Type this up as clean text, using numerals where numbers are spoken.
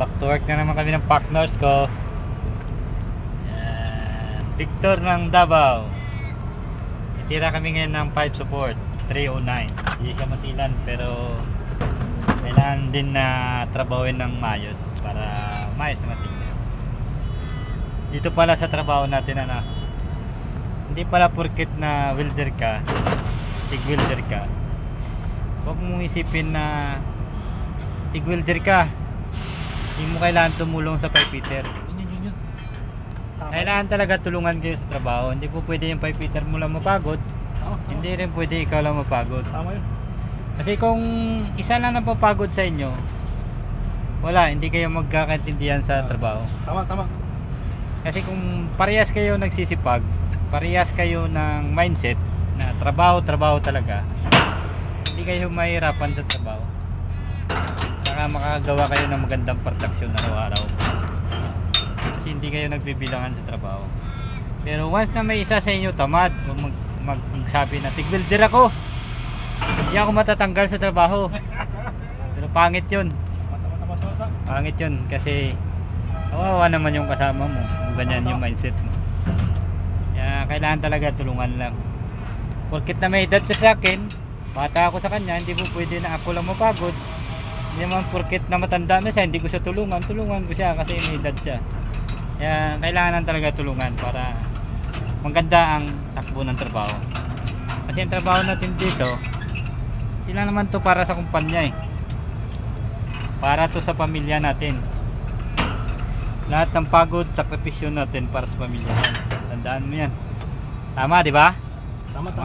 Back to work na naman kami ng partners ko. Yan. Victor ng Davao. Itira kami ngayon ng 5 support 309. Hindi siya masilan pero kailangan din na trabawin ng maayos para maayos na matingnan. Dito pala sa trabaho natin hindi pala porket na welder ka, TIG welder ka, huwag mong isipin na TIG welder ka hindi mo kailangan tumulong sa pipefitter. Kailangan talaga tulungan kayo sa trabaho. Hindi po pwede yung pipefitter mo lang mapagod. Hindi rin pwede ikaw lang mapagod. Tama yun. Kasi kung isa lang napapagod sa inyo, wala, hindi kayo magkakaintindihan sa trabaho. Tama. Kasi kung parehas kayo nagsisipag, parehas kayo ng mindset na trabaho talaga, hindi kayo mahirapan sa trabaho. Saka makakagawa kayo ng magandang production araw-araw. Kasi hindi kayo nagbibilangan sa trabaho. Pero once na may isa sa inyo tamad, magsabi na TIG welder ako, hindi ako matatanggal sa trabaho. Pero pangit yun. Pangit yun kasi kawawa naman yung kasama mo kung ganyan yung mindset mo. Kaya kailangan talaga tulungan lang. Porkit na may edad sa akin, bata ako sa kanya, hindi po pwede na ako lang mapagod. Hindi naman porkit na matanda na siya, hindi ko siya tulungan ko siya kasi may edad siya. Kaya kailangan talaga tulungan para maganda ang takbo ng trabaho. Kasi ang trabaho natin dito, sila naman to para sa kumpanya para to sa pamilya natin. Lahat ng pagod, sakripisyo natin para sa pamilya. Tandaan mo yan. Tama, di ba? Tama.